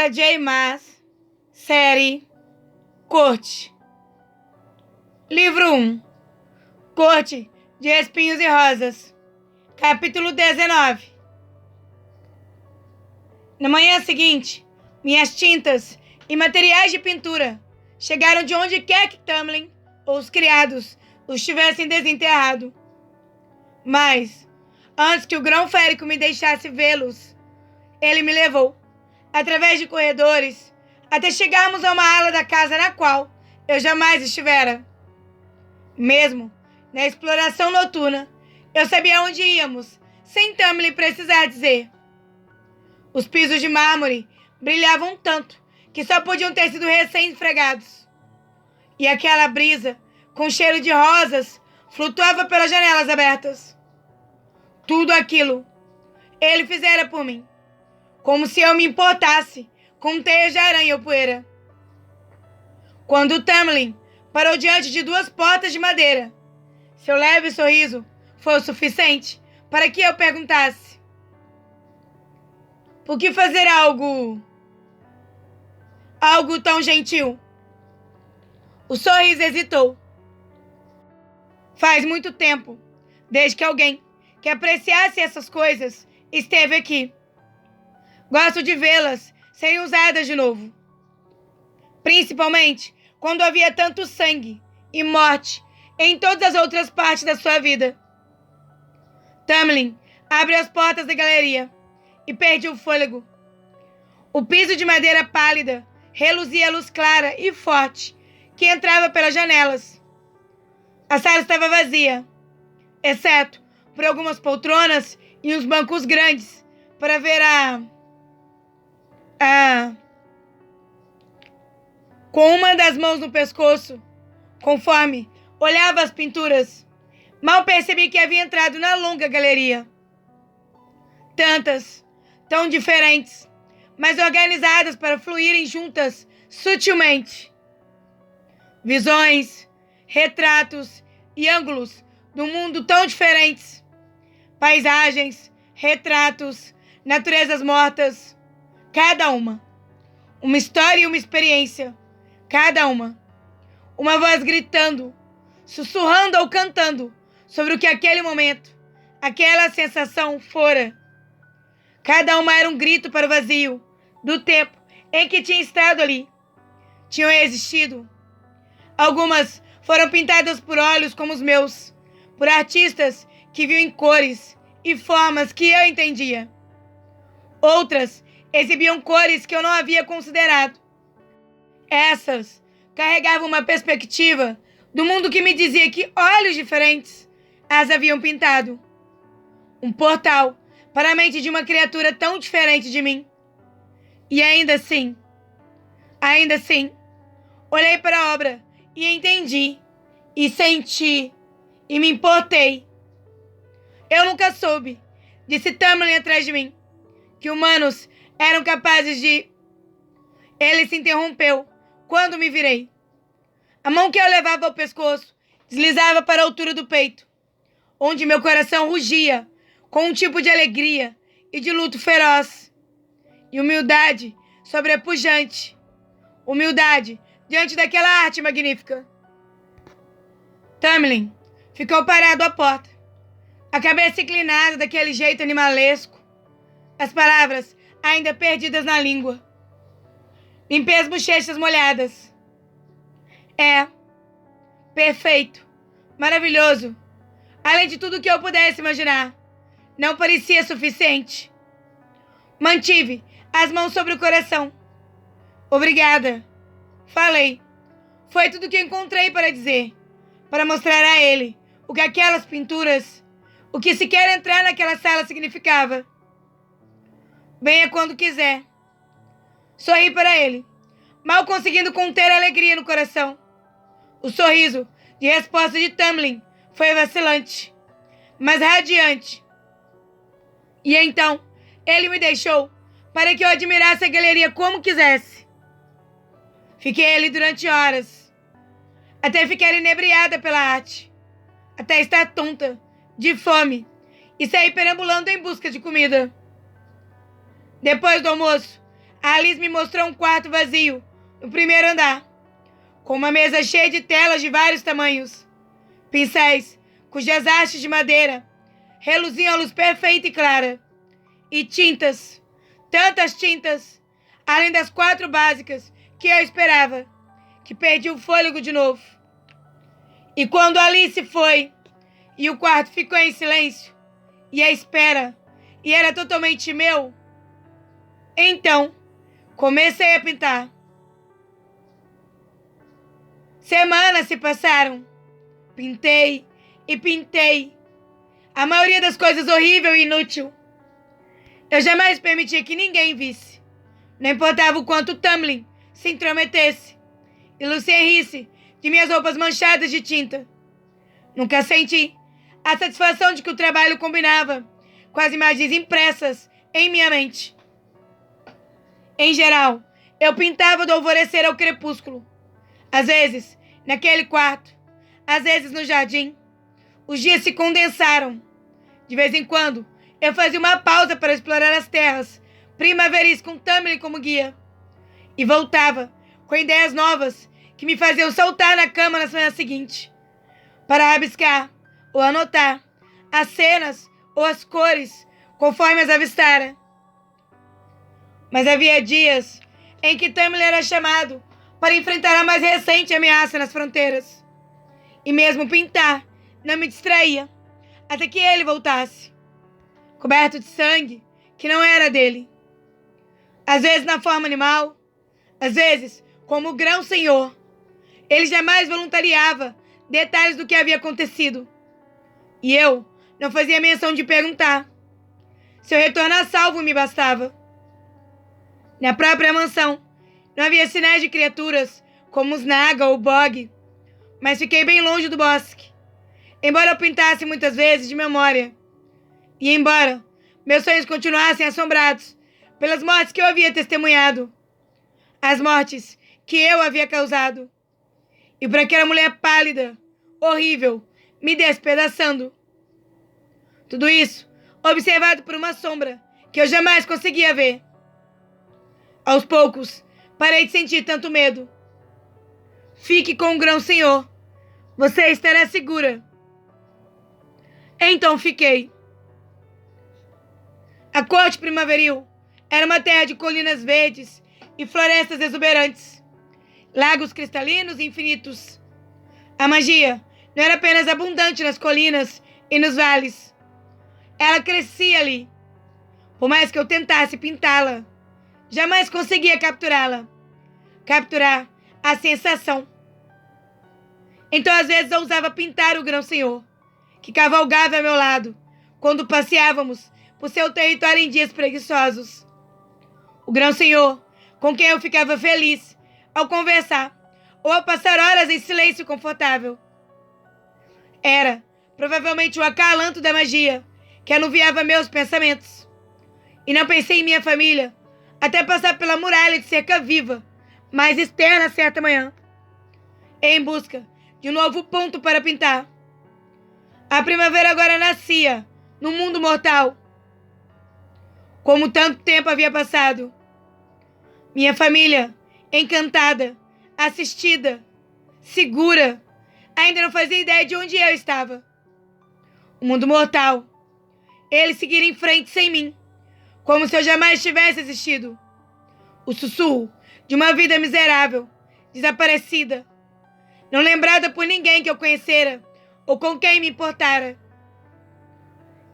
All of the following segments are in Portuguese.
Sarah J. Maas, série Corte. Livro 1. Corte de Espinhos e Rosas. Capítulo 19. Na manhã seguinte, minhas tintas e materiais de pintura chegaram de onde quer que Tamlin ou os criados os tivessem desenterrado. Mas, antes que o grão férico me deixasse vê-los, ele me levou, através de corredores, até chegarmos a uma ala da casa na qual eu jamais estivera. Mesmo na exploração noturna, eu sabia onde íamos, sem Tamlin precisar dizer. Os pisos de mármore brilhavam tanto que só podiam ter sido recém-esfregados. E aquela brisa, com cheiro de rosas, flutuava pelas janelas abertas. Tudo aquilo ele fizera por mim, como se eu me importasse com teias de aranha ou poeira. Quando Tamlin parou diante de duas portas de madeira, seu leve sorriso foi o suficiente para que eu perguntasse: por que fazer algo tão gentil? O sorriso hesitou. Faz muito tempo, desde que alguém que apreciasse essas coisas esteve aqui. Gosto de vê-las serem usadas de novo. Principalmente quando havia tanto sangue e morte em todas as outras partes da sua vida. Tamlin abre as portas da galeria e perde o fôlego. O piso de madeira pálida reluzia a luz clara e forte que entrava pelas janelas. A sala estava vazia, exceto por algumas poltronas e uns bancos grandes para ver com uma das mãos no pescoço, conforme olhava as pinturas, mal percebi que havia entrado na longa galeria. Tantas, tão diferentes, mas organizadas para fluírem juntas sutilmente. Visões, retratos e ângulos do mundo tão diferentes. Paisagens, retratos, naturezas mortas, cada uma história e uma experiência, cada uma voz gritando, sussurrando ou cantando sobre o que aquele momento, aquela sensação fora. Cada uma era um grito para o vazio do tempo em que tinha estado ali, tinham existido. Algumas foram pintadas por olhos como os meus, por artistas que viam em cores e formas que eu entendia. Outras exibiam cores que eu não havia considerado. Essas carregavam uma perspectiva do mundo que me dizia que olhos diferentes as haviam pintado. Um portal para a mente de uma criatura tão diferente de mim. E ainda assim, olhei para a obra e entendi, e senti, e me importei. Eu nunca soube, disse Tamlin atrás de mim, que humanos eram capazes de... Ele se interrompeu quando me virei. A mão que eu levava ao pescoço deslizava para a altura do peito, onde meu coração rugia com um tipo de alegria e de luto feroz. E humildade sobrepujante. Humildade diante daquela arte magnífica. Tamlin ficou parado à porta, a cabeça inclinada daquele jeito animalesco, as palavras ainda perdidas na língua. Limpei as bochechas molhadas. É, perfeito, maravilhoso, além de tudo que eu pudesse imaginar. Não parecia suficiente. Mantive as mãos sobre o coração. Obrigada, falei. Foi tudo que encontrei para dizer, para mostrar a ele o que aquelas pinturas, o que sequer entrar naquela sala significava. Venha quando quiser. Sorri para ele, mal conseguindo conter a alegria no coração. O sorriso de resposta de Tamlin foi vacilante, mas radiante. E então, ele me deixou para que eu admirasse a galeria como quisesse. Fiquei ali durante horas, até ficar inebriada pela arte, até estar tonta, de fome, e sair perambulando em busca de comida. Depois do almoço, a Alice me mostrou um quarto vazio, no primeiro andar, com uma mesa cheia de telas de vários tamanhos, pincéis, cujas hastes de madeira reluziam a luz perfeita e clara, e tintas, tantas tintas, além das 4 básicas que eu esperava, que perdi o fôlego de novo. E quando Alice foi, e o quarto ficou em silêncio, e à espera, e era totalmente meu, então comecei a pintar. Semanas se passaram. Pintei e pintei. A maioria das coisas horrível e inútil. Eu jamais permitia que ninguém visse. Não importava o quanto Tamlin se intrometesse e Lucien risse de minhas roupas manchadas de tinta. Nunca senti a satisfação de que o trabalho combinava com as imagens impressas em minha mente. Em geral, eu pintava do alvorecer ao crepúsculo. Às vezes, naquele quarto, às vezes no jardim. Os dias se condensaram. De vez em quando, eu fazia uma pausa para explorar as terras primaveris com Tamlin como guia. E voltava com ideias novas que me faziam saltar na cama na semana seguinte, para rabiscar ou anotar as cenas ou as cores conforme as avistara. Mas havia dias em que Tamlin era chamado para enfrentar a mais recente ameaça nas fronteiras. E mesmo pintar não me distraía, até que ele voltasse, coberto de sangue que não era dele. Às vezes na forma animal, às vezes como o grão-senhor. Ele jamais voluntariava detalhes do que havia acontecido. E eu não fazia menção de perguntar. Seu retorno a salvo me bastava. Na própria mansão, não havia sinais de criaturas como os Naga ou Bog, mas fiquei bem longe do bosque, embora eu pintasse muitas vezes de memória. E embora meus sonhos continuassem assombrados pelas mortes que eu havia testemunhado, as mortes que eu havia causado, e por aquela mulher pálida, horrível, me despedaçando. Tudo isso observado por uma sombra que eu jamais conseguia ver. Aos poucos, parei de sentir tanto medo. Fique com o grão-senhor. Você estará segura. Então fiquei. A corte primaveril era uma terra de colinas verdes e florestas exuberantes, lagos cristalinos e infinitos. A magia não era apenas abundante nas colinas e nos vales. Ela crescia ali. Por mais que eu tentasse pintá-la, jamais conseguia capturá-la. Capturar a sensação. Então, às vezes, eu ousava pintar o grão-senhor, que cavalgava ao meu lado, quando passeávamos por seu território em dias preguiçosos. O grão-senhor, com quem eu ficava feliz ao conversar ou ao passar horas em silêncio confortável. Era, provavelmente, o acalanto da magia que anuviava meus pensamentos. E não pensei em minha família até passar pela muralha de cerca viva, mais externa certa manhã, em busca de um novo ponto para pintar. A primavera agora nascia no mundo mortal. Como tanto tempo havia passado. Minha família, encantada, assistida, segura, ainda não fazia ideia de onde eu estava. O mundo mortal. Ele seguira em frente sem mim, como se eu jamais tivesse existido. O sussurro de uma vida miserável, desaparecida, não lembrada por ninguém que eu conhecera ou com quem me importara.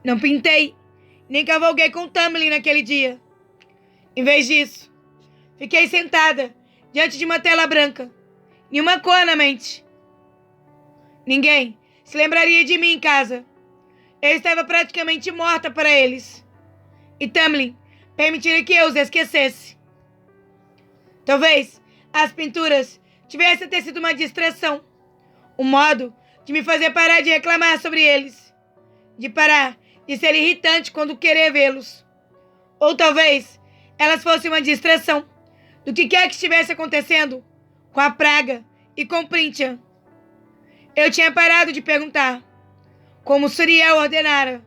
Não pintei, nem cavalguei com Tamlin naquele dia. Em vez disso, fiquei sentada diante de uma tela branca, nenhuma cor na mente. Ninguém se lembraria de mim em casa. Eu estava praticamente morta para eles. E Tamlin permitiria que eu os esquecesse. Talvez as pinturas tivessem ter sido uma distração, um modo de me fazer parar de reclamar sobre eles, de parar de ser irritante quando querer vê-los. Ou talvez elas fossem uma distração do que quer que estivesse acontecendo com a praga e com Printian. Eu tinha parado de perguntar, como Suriel ordenara,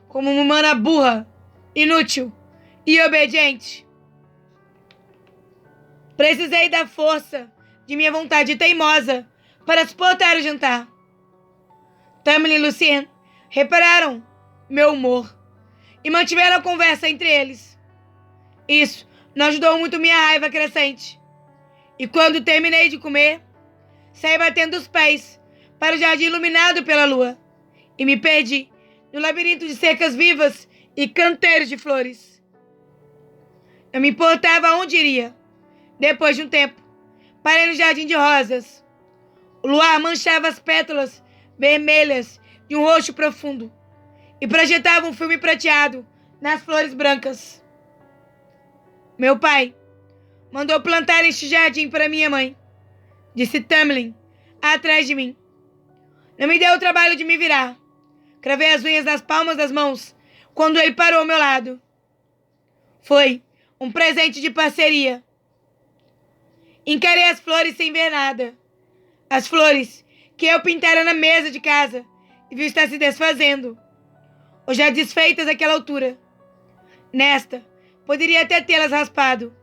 como uma humana burra, inútil e obediente. Precisei da força de minha vontade teimosa para suportar o jantar. Tamlin e Lucien repararam meu humor e mantiveram a conversa entre eles. Isso não ajudou muito minha raiva crescente. E quando terminei de comer, saí batendo os pés para o jardim iluminado pela lua e me perdi no labirinto de cercas vivas e canteiros de flores. Não me importava onde iria. Depois de um tempo, parei no jardim de rosas. O luar manchava as pétalas vermelhas de um roxo profundo e projetava um filme prateado nas flores brancas. Meu pai mandou plantar este jardim para minha mãe, disse Tamlin, atrás de mim. Não me deu o trabalho de me virar. Cravei as unhas nas palmas das mãos quando ele parou ao meu lado. Foi um presente de parceria. Encarei as flores sem ver nada. As flores que eu pintara na mesa de casa e vi estar se desfazendo, ou já desfeitas àquela altura. Nesta, poderia até tê-las raspado.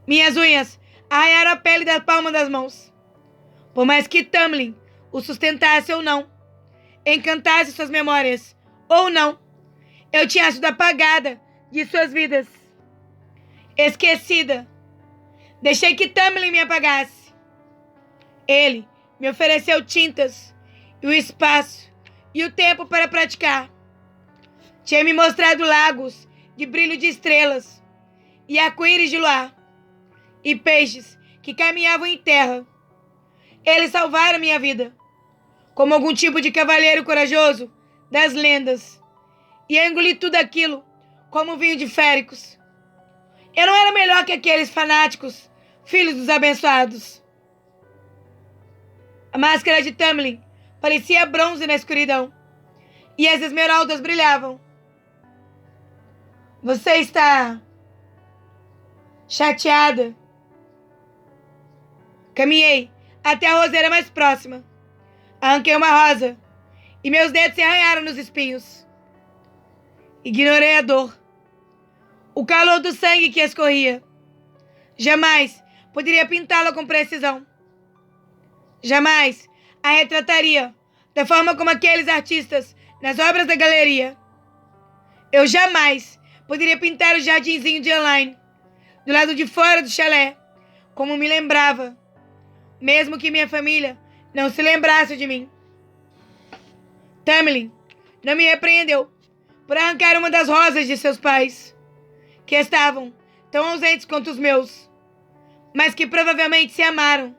Minhas unhas arranharam a pele das palmas das mãos. Por mais que Tamlin o sustentasse ou não, encantasse suas memórias ou não, eu tinha sido apagada de suas vidas. Esquecida. Deixei que Tamlin me apagasse. Ele me ofereceu tintas e o espaço e o tempo para praticar. Tinha me mostrado lagos de brilho de estrelas e arco-íris de luar e peixes que caminhavam em terra. Eles salvaram minha vida, como algum tipo de cavaleiro corajoso das lendas, e eu engoli tudo aquilo como vinho de féricos. Eu não era melhor que aqueles fanáticos, filhos dos abençoados. A máscara de Tamlin parecia bronze na escuridão, e as esmeraldas brilhavam. Você está chateada? Caminhei até a roseira mais próxima. Arranquei uma rosa e meus dedos se arranharam nos espinhos. Ignorei a dor, o calor do sangue que escorria. Jamais poderia pintá-la com precisão. Jamais a retrataria da forma como aqueles artistas nas obras da galeria. Eu jamais poderia pintar o jardinzinho de Elaine do lado de fora do chalé, como me lembrava, mesmo que minha família não se lembrasse de mim. Tamlin não me repreendeu por arrancar uma das rosas de seus pais, que estavam tão ausentes quanto os meus, mas que provavelmente se amaram,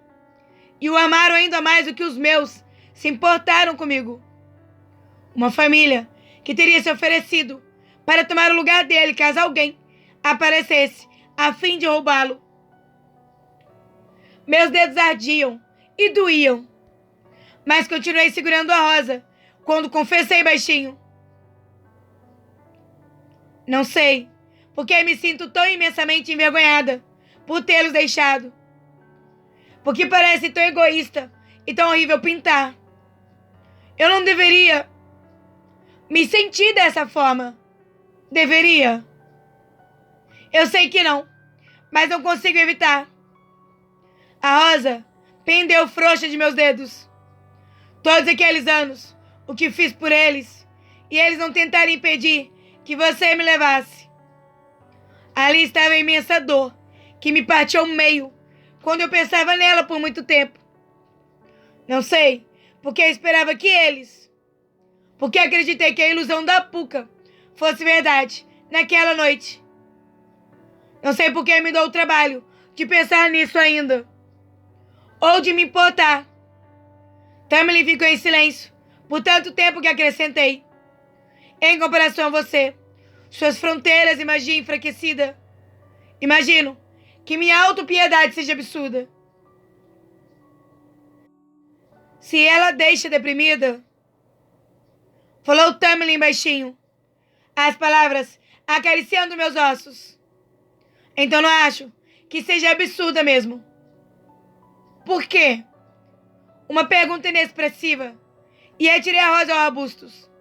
e o amaram ainda mais do que os meus se importaram comigo. Uma família que teria se oferecido para tomar o lugar dele caso alguém aparecesse a fim de roubá-lo. Meus dedos ardiam e doíam, mas continuei segurando a rosa quando confessei baixinho. Não sei porque me sinto tão imensamente envergonhada por tê-los deixado. Porque parece tão egoísta e tão horrível pintar. Eu não deveria me sentir dessa forma. Deveria? Eu sei que não, mas não consigo evitar. A rosa pendeu frouxa de meus dedos. Todos aqueles anos, o que fiz por eles, e eles não tentaram impedir que você me levasse. Ali estava a imensa dor que me partiu ao meio quando eu pensava nela por muito tempo. Não sei porque eu esperava que eles, porque acreditei que a ilusão da Puca fosse verdade naquela noite. Não sei porque me dou o trabalho de pensar nisso ainda, ou de me importar. Tamlin ficou em silêncio por tanto tempo que acrescentei. Em comparação a você, suas fronteiras e magia enfraquecida, imagino que minha autopiedade seja absurda. Se ela deixa deprimida, falou Tamlin baixinho, as palavras acariciando meus ossos. Então não acho que seja absurda mesmo. Por quê? Uma pergunta inexpressiva, e atirei a rosa aos arbustos.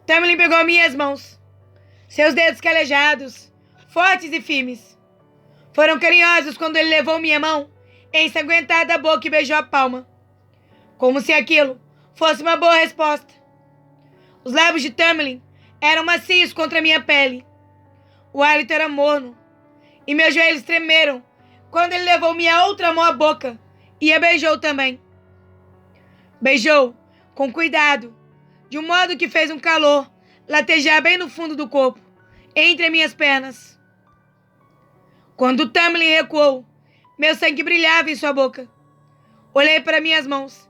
Tamlin pegou minhas mãos, seus dedos calejados, fortes e firmes. Foram carinhosos quando ele levou minha mão ensanguentada à boca e beijou a palma, como se aquilo fosse uma boa resposta. Os lábios de Tamlin eram macios contra minha pele. O hálito era morno e meus joelhos tremeram quando ele levou minha outra mão à boca e a beijou também. Beijou com cuidado, de um modo que fez um calor latejar bem no fundo do corpo, entre minhas pernas. Quando Tamlin recuou, meu sangue brilhava em sua boca. Olhei para minhas mãos,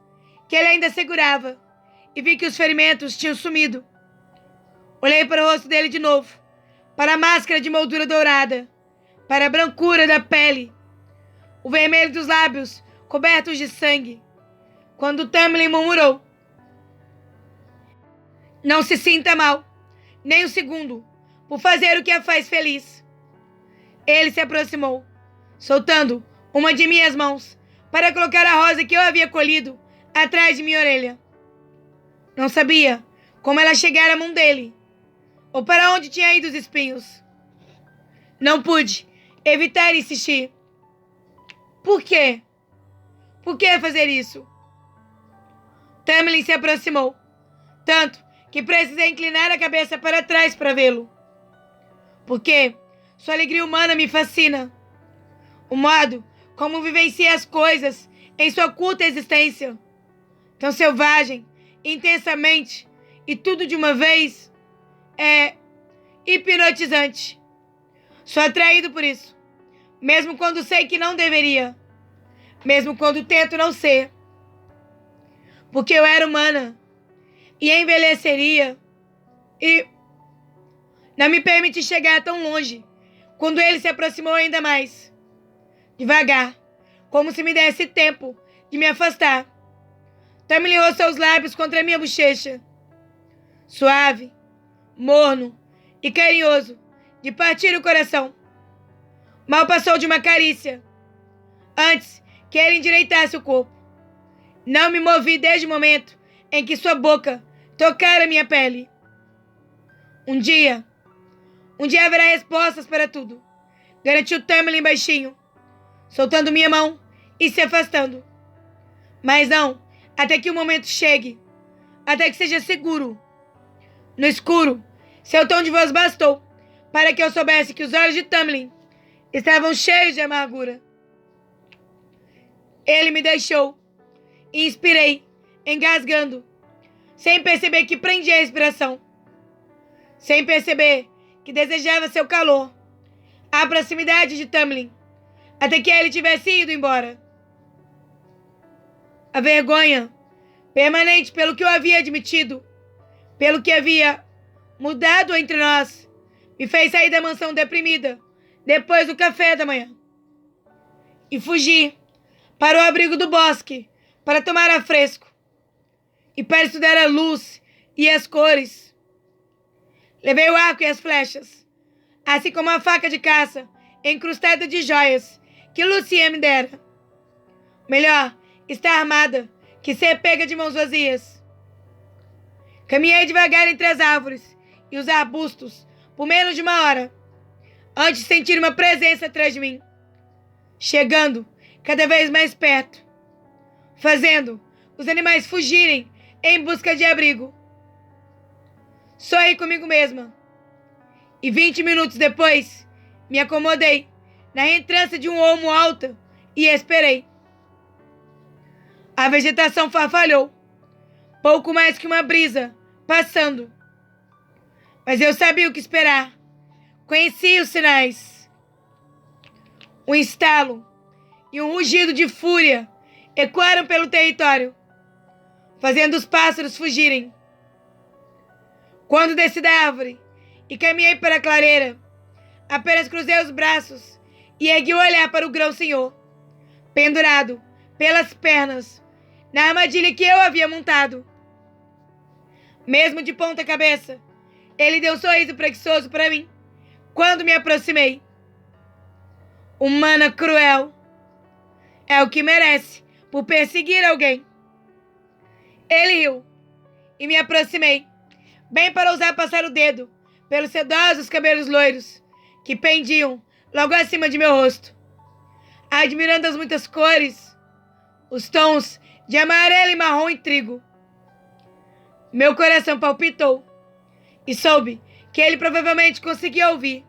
que ele ainda segurava, e vi que os ferimentos tinham sumido. Olhei para o rosto dele de novo, para a máscara de moldura dourada, para a brancura da pele, o vermelho dos lábios cobertos de sangue, quando Tamlin murmurou: "Não se sinta mal, nem um segundo, por fazer o que a faz feliz." Ele se aproximou, soltando uma de minhas mãos para colocar a rosa que eu havia colhido atrás de minha orelha. Não sabia como ela chegara à mão dele, ou para onde tinha ido os espinhos. Não pude evitar insistir. Por quê? Por que fazer isso? Tamlin se aproximou, tanto que precisei inclinar a cabeça para trás para vê-lo. Porque sua alegria humana me fascina. O modo como vivencia as coisas em sua curta existência, tão selvagem, intensamente e tudo de uma vez, é hipnotizante. Sou atraído por isso, mesmo quando sei que não deveria, mesmo quando tento não ser. Porque eu era humana e envelheceria e não me permiti chegar tão longe quando ele se aproximou ainda mais, devagar, como se me desse tempo de me afastar. Tamlin roçou os lábios contra a minha bochecha, suave, morno e carinhoso, de partir o coração. Mal passou de uma carícia, antes que ele endireitasse o corpo. Não me movi desde o momento em que sua boca tocara minha pele. Um dia haverá respostas para tudo, garantiu Tamlin baixinho, soltando minha mão e se afastando. Mas não até que o momento chegue, até que seja seguro. No escuro, seu tom de voz bastou para que eu soubesse que os olhos de Tamlin estavam cheios de amargura. Ele me deixou e inspirei, engasgando, sem perceber que prendi a respiração, sem perceber que desejava seu calor, a proximidade de Tamlin, até que ele tivesse ido embora. A vergonha, permanente pelo que eu havia admitido, pelo que havia mudado entre nós, me fez sair da mansão deprimida depois do café da manhã e fugi para o abrigo do bosque para tomar ar fresco e para estudar a luz e as cores. Levei o arco e as flechas, assim como a faca de caça encrustada de joias que Lucien me dera. Melhor estar armada que ser pega de mãos vazias. Caminhei devagar entre as árvores e os arbustos por menos de uma hora, antes de sentir uma presença atrás de mim, chegando cada vez mais perto, fazendo os animais fugirem em busca de abrigo. Sorri comigo mesma, e 20 minutos depois, me acomodei na reentrância de um olmo alto e esperei. A vegetação farfalhou, pouco mais que uma brisa passando. Mas eu sabia o que esperar. Conhecia os sinais. Um estalo e um rugido de fúria ecoaram pelo território, fazendo os pássaros fugirem. Quando desci da árvore e caminhei para a clareira, apenas cruzei os braços e ergui o olhar para o grão-senhor, pendurado pelas pernas na armadilha que eu havia montado. Mesmo de ponta cabeça, ele deu um sorriso preguiçoso para mim quando me aproximei. Humana cruel. É o que merece por perseguir alguém. Ele riu e me aproximei, bem para ousar passar o dedo pelos sedosos cabelos loiros que pendiam logo acima de meu rosto. admirando as muitas cores, os tons de amarelo e marrom e trigo. Meu coração palpitou e soube que ele provavelmente conseguia ouvir.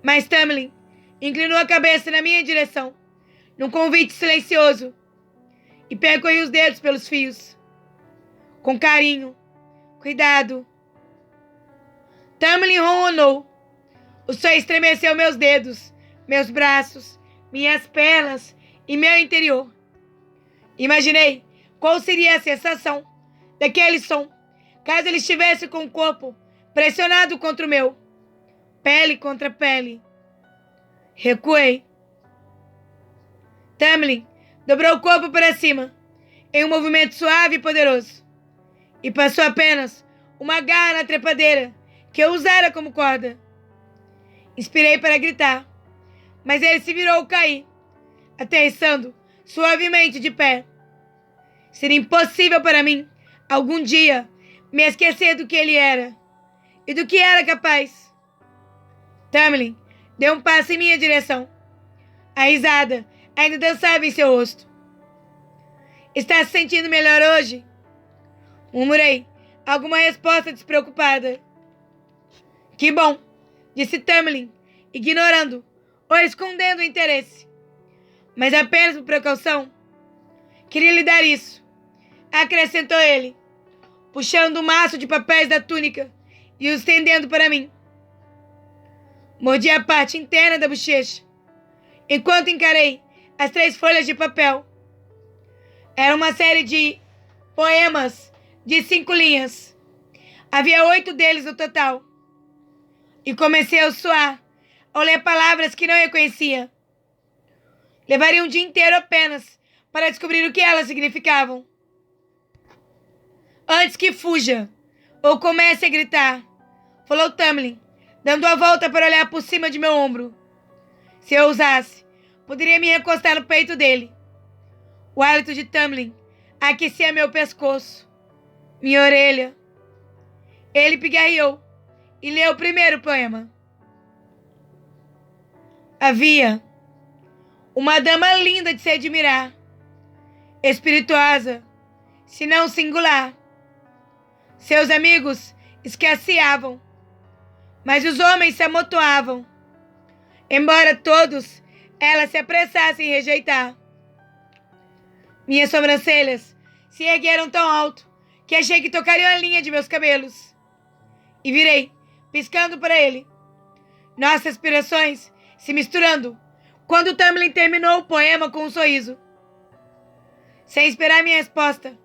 Mas Tamlin inclinou a cabeça na minha direção, num convite silencioso, e percorri os dedos pelos fios. Com carinho, cuidado. Tamlin ronronou. O som estremeceu meus dedos, meus braços, minhas pernas e meu interior. Imaginei qual seria a sensação daquele som, caso ele estivesse com o corpo pressionado contra o meu, pele contra pele. Recuei. Tamlin dobrou o corpo para cima, em um movimento suave e poderoso, e passou apenas uma garra na trepadeira que eu usara como corda. Inspirei para gritar, mas ele se virou ao cair, aterrissando suavemente de pé. Seria impossível para mim, algum dia, me esquecer do que ele era e do que era capaz. Tamlin deu um passo em minha direção. A risada ainda dançava em seu rosto. Está se sentindo melhor hoje? Murmurei alguma resposta despreocupada. Que bom, disse Tamlin, ignorando ou escondendo o interesse. Mas apenas por precaução, queria lhe dar isso, acrescentou ele, puxando o maço de papéis da túnica e os estendendo para mim. Mordi a parte interna da bochecha, enquanto encarei as 3 folhas de papel. Era uma série de poemas de 5 linhas. Havia 8 deles no total. E comecei a suar ao ler palavras que não reconhecia. Levaria um dia inteiro apenas para descobrir o que elas significavam. Antes que fuja ou comece a gritar, falou Tamlin, dando a volta para olhar por cima de meu ombro. Se eu ousasse, poderia me recostar no peito dele. O hálito de Tamlin aquecia meu pescoço, minha orelha. Ele pigarreou e leu o primeiro poema. Havia uma dama linda de se admirar, espirituosa, se não singular. Seus amigos escasseavam, mas os homens se amontoavam, embora todos ela se apressasse em rejeitar. Minhas sobrancelhas se ergueram tão alto que achei que tocariam a linha de meus cabelos. E virei, piscando para ele. Nossas respirações se misturando, quando Tamlin terminou o poema com um sorriso. Sem esperar minha resposta,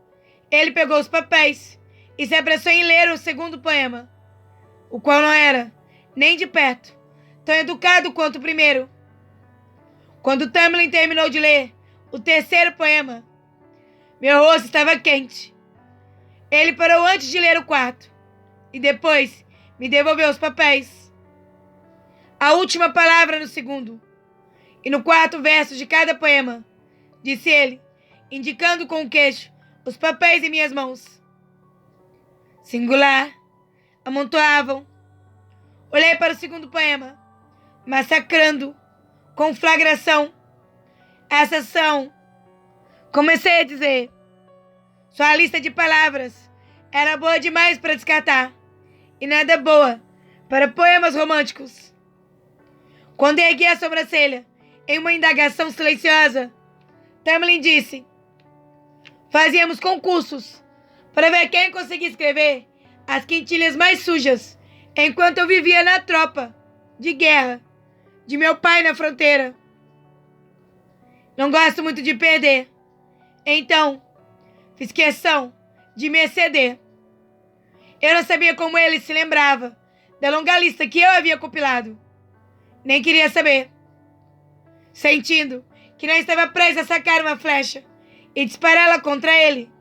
ele pegou os papéis e se apressou em ler o segundo poema, o qual não era, nem de perto, tão educado quanto o primeiro. Quando Tamlin terminou de ler o terceiro poema, meu rosto estava quente. Ele parou antes de ler o quarto e depois me devolveu os papéis. A última palavra no segundo e no quarto verso de cada poema, disse ele, indicando com o queixo os papéis em minhas mãos. Singular, amontoavam. Olhei para o segundo poema, massacrando, conflagração. Essas são... Comecei a dizer. Sua lista de palavras era boa demais para descartar, e nada boa para poemas românticos. Quando ergui a sobrancelha em uma indagação silenciosa, Tamlin disse: fazíamos concursos para ver quem conseguia escrever as quintilhas mais sujas, enquanto eu vivia na tropa de guerra de meu pai na fronteira. Não gosto muito de perder, então fiz questão de me exceder. Eu não sabia como ele se lembrava da longa lista que eu havia compilado. Nem queria saber. Sentindo que não estava prestes a sacar uma flecha e dispará-la contra ele,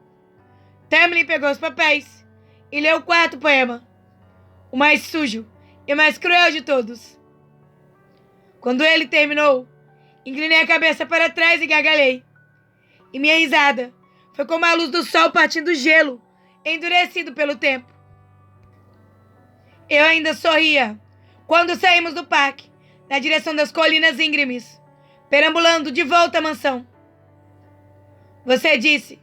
Tamlin pegou os papéis e leu o quarto poema, o mais sujo e mais cruel de todos. Quando ele terminou, inclinei a cabeça para trás e gargalhei. E minha risada foi como a luz do sol partindo do gelo, endurecido pelo tempo. Eu ainda sorria quando saímos do parque, na direção das colinas íngremes, perambulando de volta à mansão. Você disse,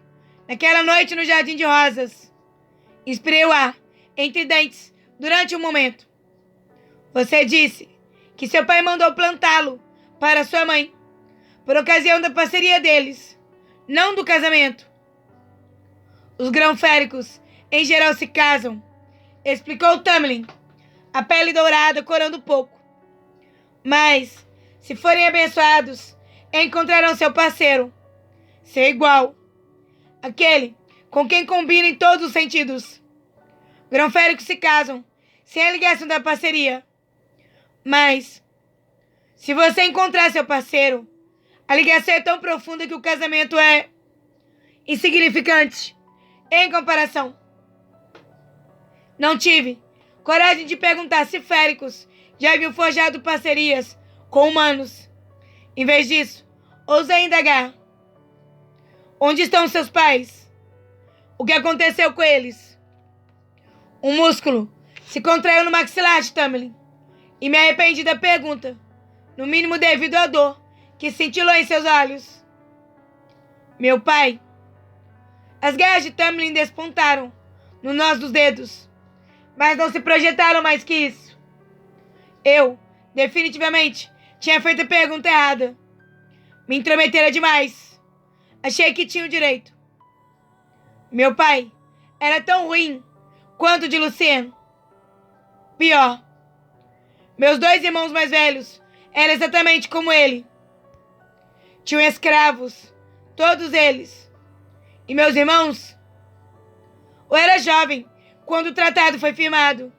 naquela noite no Jardim de Rosas, inspirei o ar entre dentes durante um momento. Você disse que seu pai mandou plantá-lo para sua mãe, por ocasião da parceria deles, não do casamento. Os grão-féricos, em geral, se casam, explicou Tamlin, a pele dourada corando pouco. Mas, se forem abençoados, encontrarão seu parceiro, seu igual, aquele com quem combina em todos os sentidos. Grão-féricos se casam sem a ligação da parceria. Mas, se você encontrar seu parceiro, a ligação é tão profunda que o casamento é insignificante em comparação. Não tive coragem de perguntar se féricos já haviam forjado parcerias com humanos. Em vez disso, ousei indagar. Onde estão seus pais? O que aconteceu com eles? Um músculo se contraiu no maxilar de Tamlin e me arrependi da pergunta, no mínimo devido à dor que cintilou em seus olhos. Meu pai. As garras de Tamlin despontaram no nós dos dedos, mas não se projetaram mais que isso. Eu, definitivamente, tinha feito a pergunta errada. Me intrometera demais. Achei que tinha o direito. Meu pai era tão ruim quanto o de Lucien. Pior. Meus 2 irmãos mais velhos eram exatamente como ele. Tinham escravos, todos eles. E meus irmãos? Eu era jovem quando o tratado foi firmado,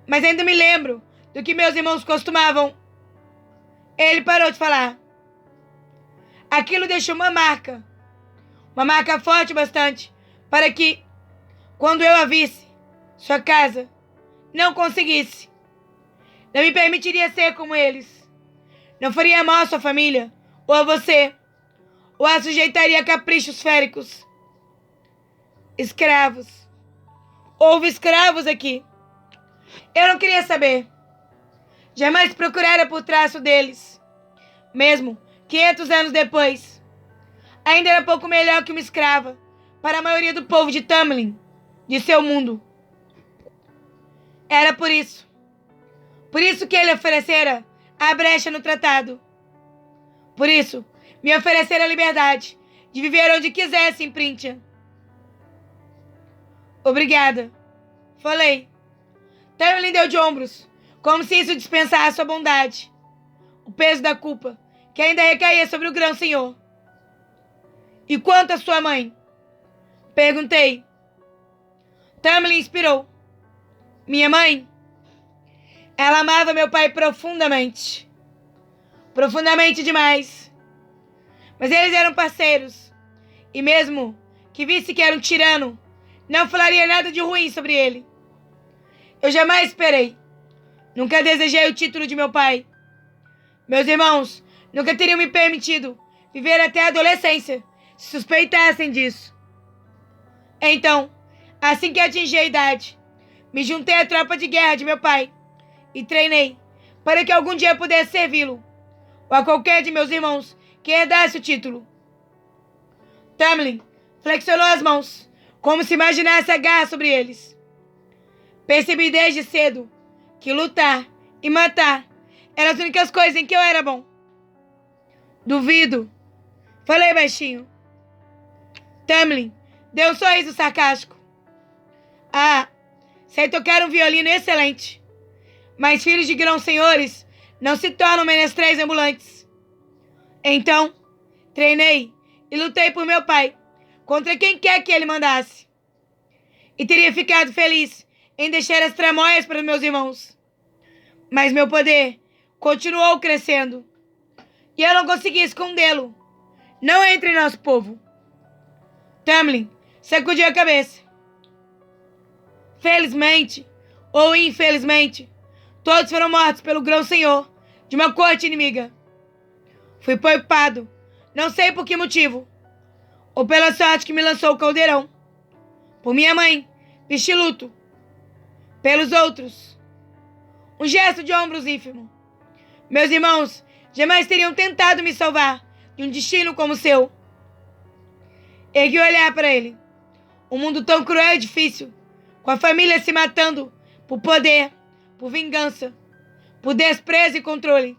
mas ainda me lembro do que meus irmãos costumavam. Ele parou de falar. Aquilo deixou uma marca forte bastante para que, quando eu a visse, sua casa, não conseguisse. Não me permitiria ser como eles. Não faria mal à sua família, ou a você, ou a sujeitaria a caprichos féricos. Escravos. Houve escravos aqui. Eu não queria saber. Jamais procurara por traço deles. Mesmo 500 anos depois. Ainda era pouco melhor que uma escrava para a maioria do povo de Tamlin, de seu mundo. Era por isso que ele oferecera a brecha no tratado. Por isso, me oferecera a liberdade de viver onde quisesse em Printia. Obrigada. Falei. Tamlin deu de ombros, como se isso dispensasse sua bondade. O peso da culpa, que ainda recaía sobre o grão-senhor. E quanto à sua mãe? Perguntei. Tamlin inspirou. Minha mãe? Ela amava meu pai profundamente. Profundamente demais. Mas eles eram parceiros. E mesmo que visse que era um tirano, não falaria nada de ruim sobre ele. Eu jamais esperei. Nunca desejei o título de meu pai. Meus irmãos nunca teriam me permitido viver até a adolescência, se suspeitassem disso. Então, assim que atingi a idade, me juntei à tropa de guerra de meu pai e treinei para que algum dia pudesse servi-lo, ou a qualquer de meus irmãos que herdasse o título. Tamlin flexionou as mãos, como se imaginasse a garra sobre eles. Percebi desde cedo que lutar e matar eram as únicas coisas em que eu era bom. Duvido. Falei baixinho. Tamlin deu um sorriso sarcástico. Ah, sei tocar um violino excelente. Mas filhos de grão-senhores não se tornam menestréis ambulantes. Então, treinei e lutei por meu pai, contra quem quer que ele mandasse. E teria ficado feliz em deixar as tramóias para meus irmãos. Mas meu poder continuou crescendo. E eu não consegui escondê-lo. Não entre nosso povo. Tamlin sacudiu a cabeça. Felizmente, ou infelizmente, todos foram mortos pelo grão-senhor de uma corte inimiga. Fui poupado, não sei por que motivo, ou pela sorte que me lançou o caldeirão. Por minha mãe, vesti luto. Pelos outros, um gesto de ombros ínfimo. Meus irmãos jamais teriam tentado me salvar de um destino como o seu. Ergui o olhar para ele. Um mundo tão cruel e difícil, com a família se matando por poder, por vingança, por desprezo e controle.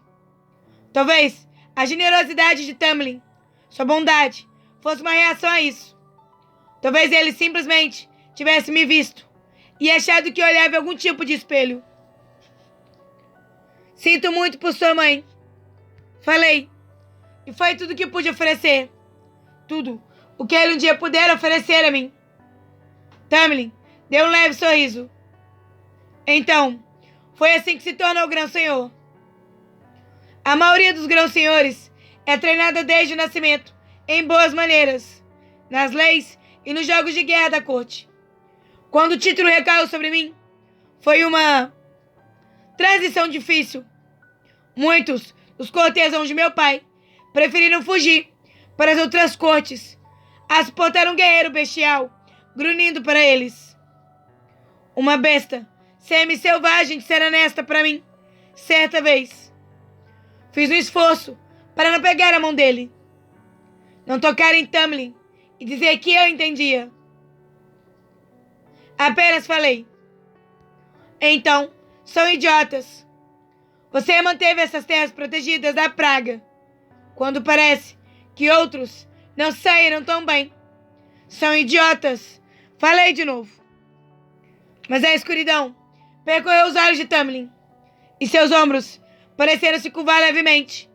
Talvez a generosidade de Tamlin, sua bondade, fosse uma reação a isso. Talvez ele simplesmente tivesse me visto e achado que olhava em algum tipo de espelho. Sinto muito por sua mãe. Falei. E foi tudo que pude oferecer. Tudo o que ele um dia puder oferecer a mim. Tamlin deu um leve sorriso. Então, foi assim que se tornou o Grão-Senhor. A maioria dos Grão-Senhores é treinada desde o nascimento em boas maneiras, nas leis e nos jogos de guerra da corte. Quando o título recaiu sobre mim, foi uma transição difícil. Muitos dos cortesãos de meu pai preferiram fugir para as outras cortes, a suportar um guerreiro bestial grunhindo para eles. Uma besta semi-selvagem de ser honesta para mim, certa vez. Fiz um esforço para não pegar a mão dele, não tocar em Tamlin e dizer que eu entendia. Apenas falei. Então, são idiotas. Você manteve essas terras protegidas da praga, quando parece que outros não saíram tão bem. São idiotas. Falei de novo. Mas a escuridão percorreu os olhos de Tamlin, e seus ombros pareceram se curvar levemente.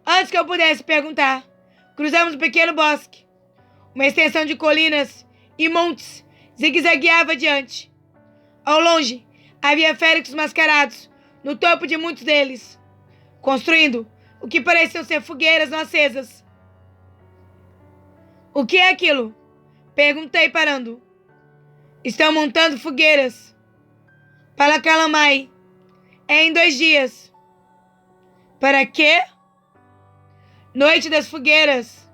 Antes que eu pudesse perguntar, cruzamos um pequeno bosque. Uma extensão de colinas e montes zigue-zagueava adiante. Ao longe, havia féricos mascarados no topo de muitos deles, construindo o que pareciam ser fogueiras não acesas. O que é aquilo? Perguntei parando. Estão montando fogueiras para Kalamai. É em 2 dias. Para quê? Noite das fogueiras.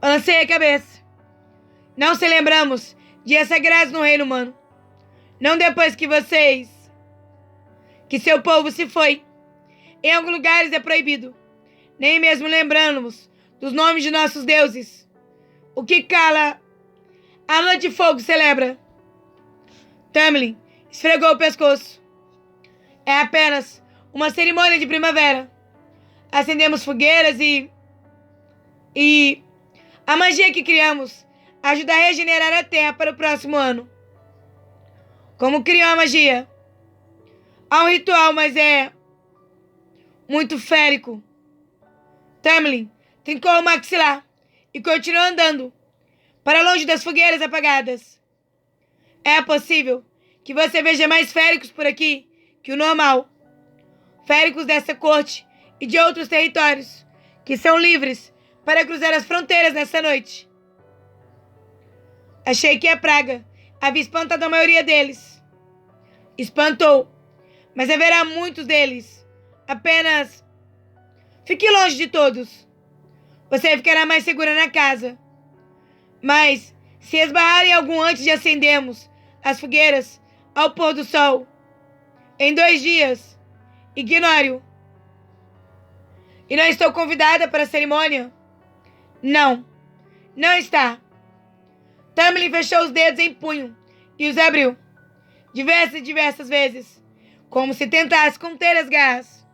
Lancei a cabeça. Não se lembramos dias sagrados no reino humano. Não depois que seu povo se foi. Em alguns lugares é proibido. Nem mesmo lembramos dos nomes de nossos deuses. O que cala a noite de fogo celebra. Tamlin esfregou o pescoço. É apenas uma cerimônia de primavera. Acendemos fogueiras e a magia que criamos ajuda a regenerar a terra para o próximo ano. Como criou a magia? Há um ritual, mas é muito férico. Tamlin trincou o maxilar e continuou andando para longe das fogueiras apagadas. É possível que você veja mais féricos por aqui que o normal. Féricos dessa corte e de outros territórios que são livres para cruzar as fronteiras nessa noite. Achei que a praga havia espantado a maioria deles. Espantou, mas haverá muitos deles. Apenas fique longe de todos. Você ficará mais segura na casa. Mas se esbarrarem algum antes de acendermos as fogueiras ao pôr do sol, em 2 dias, ignore-o. E não estou convidada para a cerimônia? Não, não está. Tamlin fechou os dedos em punho e os abriu, diversas vezes, como se tentasse conter as garras.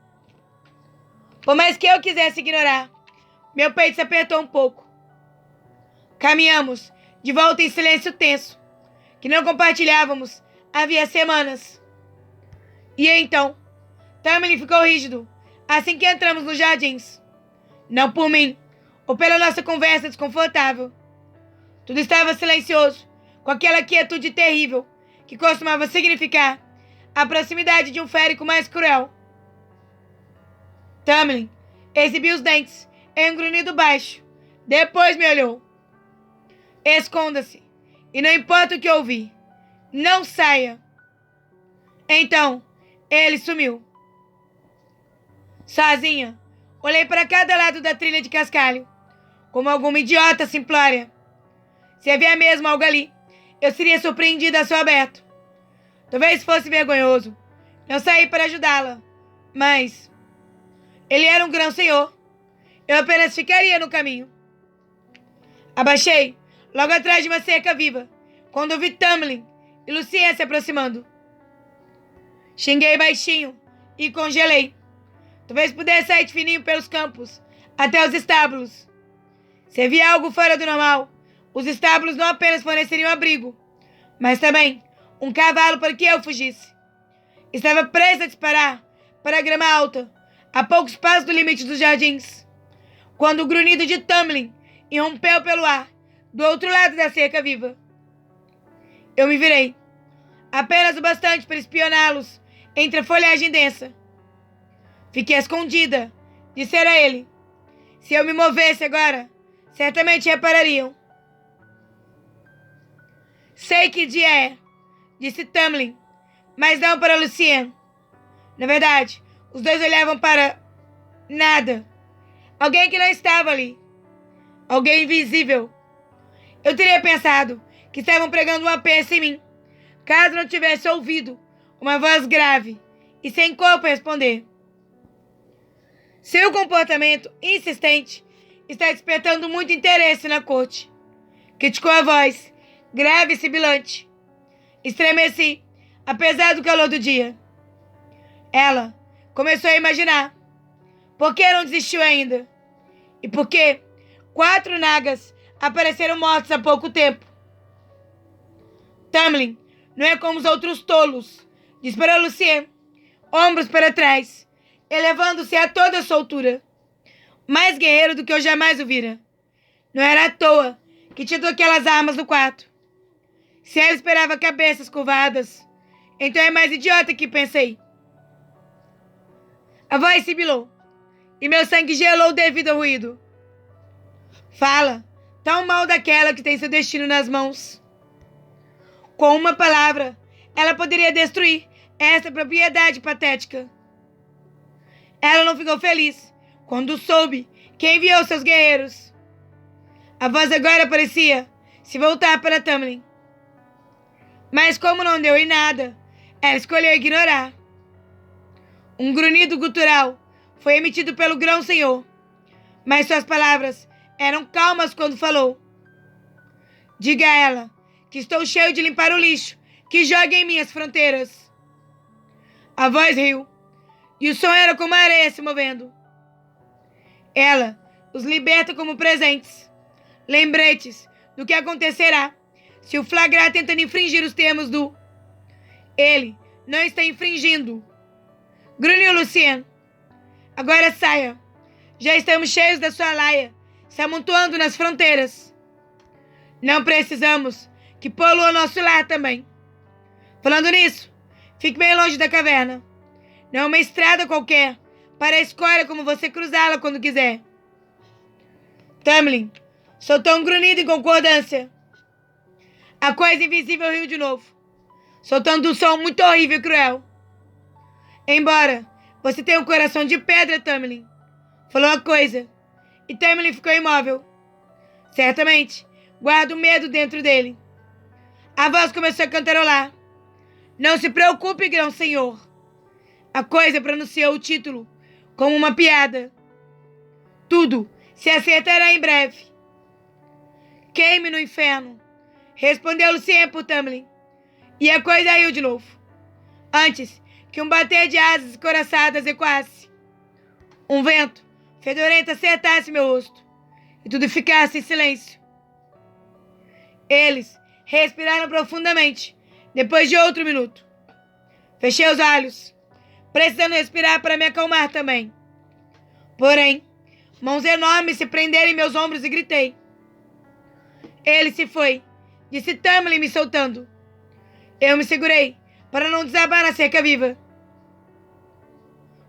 Por mais que eu quisesse ignorar, meu peito se apertou um pouco. Caminhamos de volta em silêncio tenso, que não compartilhávamos havia semanas. E então, Tamlin ficou rígido assim que entramos nos jardins. Não por mim, ou pela nossa conversa desconfortável. Tudo estava silencioso, com aquela quietude terrível que costumava significar a proximidade de um férico mais cruel. Tamlin exibiu os dentes em um grunhido baixo. Depois me olhou. Esconda-se, e não importa o que ouvir, não saia. Então, ele sumiu. Sozinha, olhei para cada lado da trilha de cascalho, como alguma idiota simplória. Se havia mesmo algo ali, eu seria surpreendida a céu aberto. Talvez fosse vergonhoso não sair para ajudá-la, mas Ele era um grão senhor. Eu apenas ficaria no caminho. Abaixei, logo atrás de uma cerca viva, quando ouvi Tamlin e Lucien se aproximando. Xinguei baixinho e congelei. Talvez pudesse sair de fininho pelos campos, até os estábulos. Se havia algo fora do normal, os estábulos não apenas forneceriam abrigo, mas também um cavalo para que eu fugisse. Estava prestes a disparar para a grama alta, a poucos passos do limite dos jardins, quando o grunhido de Tamlin irrompeu pelo ar, do outro lado da cerca viva. Eu me virei, apenas o bastante para espioná-los entre a folhagem densa. Fiquei escondida, dissera ele. Se eu me movesse agora, certamente reparariam. Sei que dia é, disse Tamlin, mas não para Lucien. Na verdade, os dois olhavam para nada. Alguém que não estava ali. Alguém invisível. Eu teria pensado que estavam pregando uma peça em mim, caso não tivesse ouvido uma voz grave e sem corpo responder. Seu comportamento insistente está despertando muito interesse na corte, criticou a voz, grave e sibilante. Estremeci, apesar do calor do dia. Ela começou a imaginar. Por que não desistiu ainda? E por que 4 nagas apareceram mortos há pouco tempo? Tamlin não é como os outros tolos, disse para Lucien, ombros para trás, elevando-se a toda a soltura. Mais guerreiro do que eu jamais o vira. Não era à toa que tirou aquelas armas do quarto. Se ela esperava cabeças curvadas, então é mais idiota que pensei. A voz sibilou, e meu sangue gelou devido ao ruído. Fala, tão mal daquela que tem seu destino nas mãos. Com uma palavra, ela poderia destruir essa propriedade patética. Ela não ficou feliz quando soube que enviou seus guerreiros. A voz agora parecia se voltar para Tamlin. Mas como não deu em nada, ela escolheu ignorar. Um grunhido gutural foi emitido pelo grão-senhor, mas suas palavras eram calmas quando falou. Diga a ela que estou cheio de limpar o lixo que joga em minhas fronteiras. A voz riu, e o som era como a areia se movendo. Ela os liberta como presentes, lembretes do que acontecerá se o flagrar tentando infringir os termos do... Ele não está infringindo. Grunhiu Lucien. Agora saia. Já estamos cheios da sua laia, se amontoando nas fronteiras. Não precisamos que polua nosso lar também. Falando nisso, fique bem longe da caverna. Não é uma estrada qualquer, para a escolha como você cruzá-la quando quiser. Tamlin soltou um grunhido em concordância. A coisa invisível riu de novo, soltando um som muito horrível e cruel. Embora você tenha um coração de pedra, Tamlin, falou a coisa, e Tamlin ficou imóvel. Certamente, guarda o medo dentro dele. A voz começou a cantarolar. Não se preocupe, grão-senhor. A coisa pronunciou o título como uma piada. Tudo se acertará em breve. Queime no inferno, respondeu Lucien por Tamlin. E a coisa riu de novo, antes que um bater de asas escoraçadas ecoasse. Um vento fedorento acertasse meu rosto, e tudo ficasse em silêncio. Eles respiraram profundamente, depois de outro minuto. Fechei os olhos, precisando respirar para me acalmar também. Porém, mãos enormes se prenderam em meus ombros e gritei. Ele se foi, disse Tamlin me soltando. Eu me segurei para não desabar na cerca viva.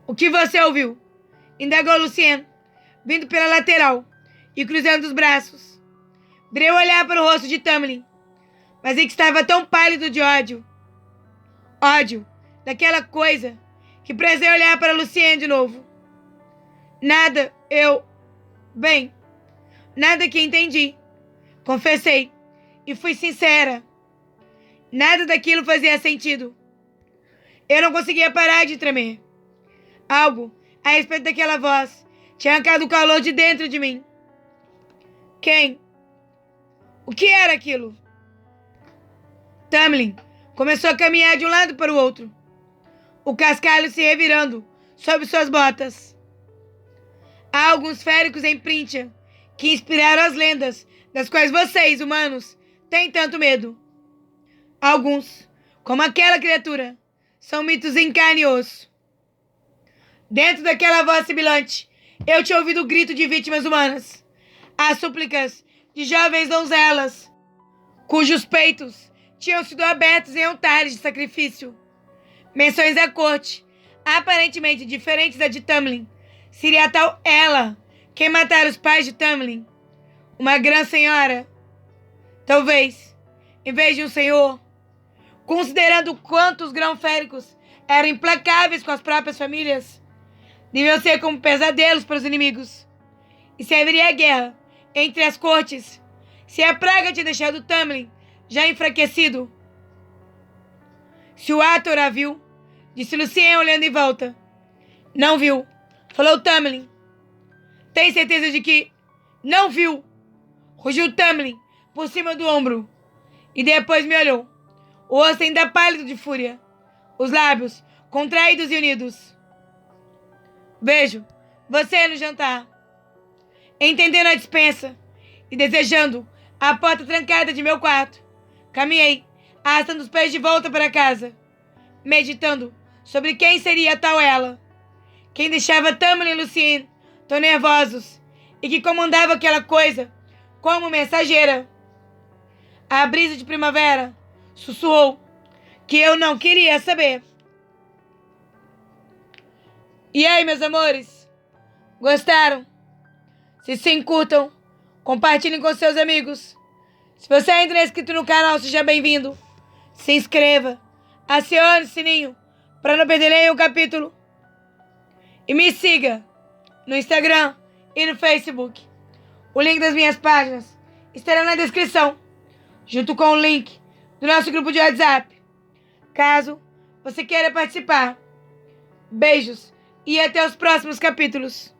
O que você ouviu? Indagou Lucien, vindo pela lateral e cruzando os braços. Virei olhar para o rosto de Tamlin, mas ele estava tão pálido de ódio. Ódio daquela coisa que precisei olhar para Lucien de novo. Nada, Bem, nada que entendi. Confessei e fui sincera. Nada daquilo fazia sentido. Eu não conseguia parar de tremer. Algo a respeito daquela voz tinha arrancado o calor de dentro de mim. Quem? O que era aquilo? Tamlin começou a caminhar de um lado para o outro, o cascalho se revirando sob suas botas. Há alguns féricos em Printia que inspiraram as lendas das quais vocês, humanos, têm tanto medo. Alguns, como aquela criatura, são mitos em carne e osso. Dentro daquela voz sibilante, eu tinha ouvido o grito de vítimas humanas, as súplicas de jovens donzelas, cujos peitos tinham sido abertos em altares de sacrifício. Menções da corte, aparentemente diferentes da de Tamlin. Seria tal ela quem matara os pais de Tamlin? Uma grã senhora? Talvez, em vez de um senhor, considerando quantos grão-féricos eram implacáveis com as próprias famílias, deviam ser como pesadelos para os inimigos. E se haveria guerra entre as cortes, se a praga tinha deixado Tamlin já enfraquecido? Se o Ator a viu, disse Lucien olhando em volta. Não viu, falou Tamlin. Tem certeza de que não viu? Rugiu Tamlin por cima do ombro e depois me olhou, o rosto ainda pálido de fúria, os lábios contraídos e unidos. Vejo você no jantar. Entendendo a dispensa e desejando a porta trancada de meu quarto, caminhei, arrastando os pés de volta para casa, meditando sobre quem seria tal ela, quem deixava Tamlin e Lucien tão nervosos e que comandava aquela coisa como mensageira. A brisa de primavera sussurrou que eu não queria saber. E aí, meus amores? Gostaram? Se sim, curtam, compartilhem com seus amigos. Se você ainda não é inscrito no canal, seja bem-vindo. Se inscreva, acione o sininho para não perder nenhum capítulo. E me siga no Instagram e no Facebook. O link das minhas páginas estará na descrição, junto com o link do nosso grupo de WhatsApp, caso você queira participar. Beijos e até os próximos capítulos.